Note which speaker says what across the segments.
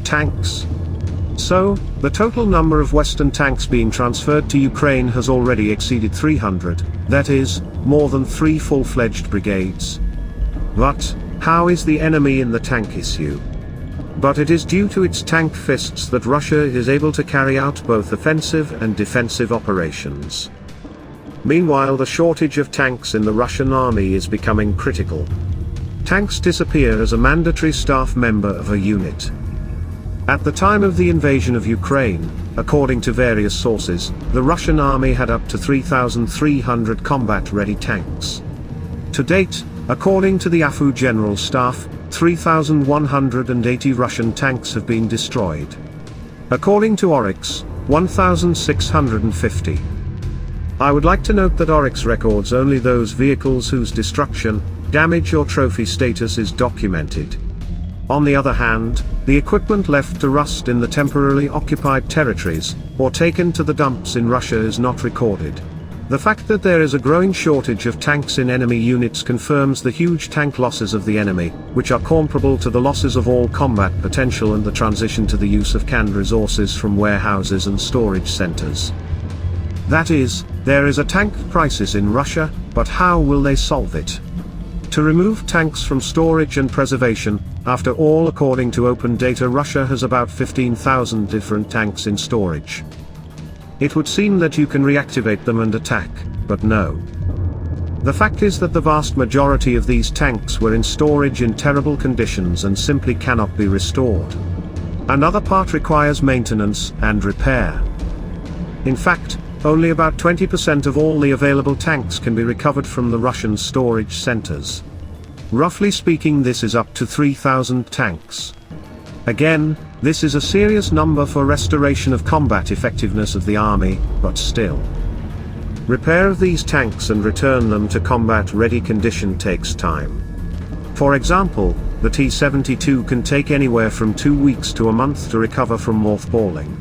Speaker 1: tanks? So, the total number of Western tanks being transferred to Ukraine has already exceeded 300, that is, more than 3 full-fledged brigades. But, how is the enemy in the tank issue? But it is due to its tank fists that Russia is able to carry out both offensive and defensive operations. Meanwhile, the shortage of tanks in the Russian army is becoming critical. Tanks disappear as a mandatory staff member of a unit. At the time of the invasion of Ukraine, according to various sources, the Russian army had up to 3,300 combat-ready tanks. To date, according to the AFU General Staff, 3,180 Russian tanks have been destroyed. According to Oryx, 1,650. I would like to note that Oryx records only those vehicles whose destruction, damage or trophy status is documented. On the other hand, the equipment left to rust in the temporarily occupied territories, or taken to the dumps in Russia is not recorded. The fact that there is a growing shortage of tanks in enemy units confirms the huge tank losses of the enemy, which are comparable to the losses of all combat potential and the transition to the use of canned resources from warehouses and storage centers. That is, there is a tank crisis in Russia, but how will they solve it? To remove tanks from storage and preservation, after all, according to open data, Russia has about 15,000 different tanks in storage. It would seem that you can reactivate them and attack, but no. The fact is that the vast majority of these tanks were in storage in terrible conditions and simply cannot be restored. Another part requires maintenance and repair. In fact, only about 20% of all the available tanks can be recovered from the Russian storage centers. Roughly speaking, this is up to 3,000 tanks. Again, this is a serious number for restoration of combat effectiveness of the army, but still. Repair of these tanks and return them to combat-ready condition takes time. For example, the T-72 can take anywhere from 2 weeks to a month to recover from mothballing.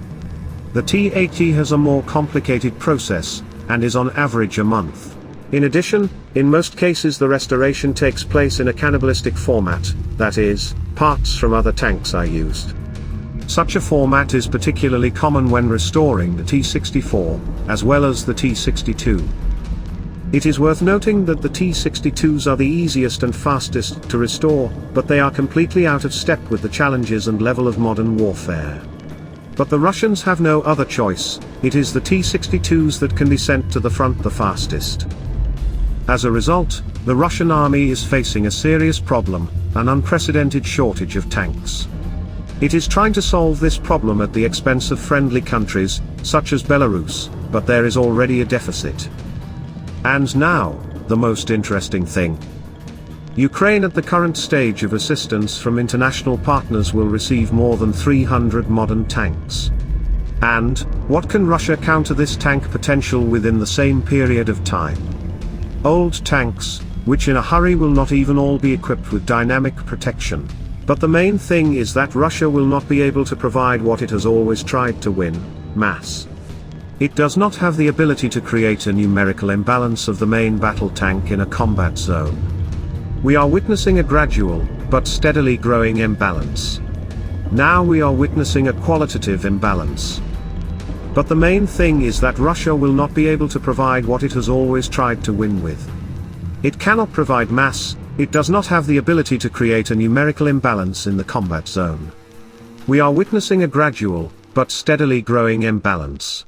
Speaker 1: The T-80 has a more complicated process, and is on average a month. In addition, in most cases the restoration takes place in a cannibalistic format, that is, parts from other tanks are used. Such a format is particularly common when restoring the T-64, as well as the T-62. It is worth noting that the T-62s are the easiest and fastest to restore, but they are completely out of step with the challenges and level of modern warfare. But the Russians have no other choice, it is the T-62s that can be sent to the front the fastest. As a result, the Russian army is facing a serious problem, an unprecedented shortage of tanks. It is trying to solve this problem at the expense of friendly countries, such as Belarus, but there is already a deficit. And now, the most interesting thing. Ukraine at the current stage of assistance from international partners will receive more than 300 modern tanks. And, what can Russia counter this tank potential within the same period of time? Old tanks, which in a hurry will not even all be equipped with dynamic protection. But the main thing is that Russia will not be able to provide what it has always tried to win, mass. It does not have the ability to create a numerical imbalance of the main battle tank in a combat zone. We are witnessing a gradual, but steadily growing imbalance. Now we are witnessing a qualitative imbalance. But the main thing is that Russia will not be able to provide what it has always tried to win with. It cannot provide mass, it does not have the ability to create a numerical imbalance in the combat zone. We are witnessing a gradual, but steadily growing imbalance.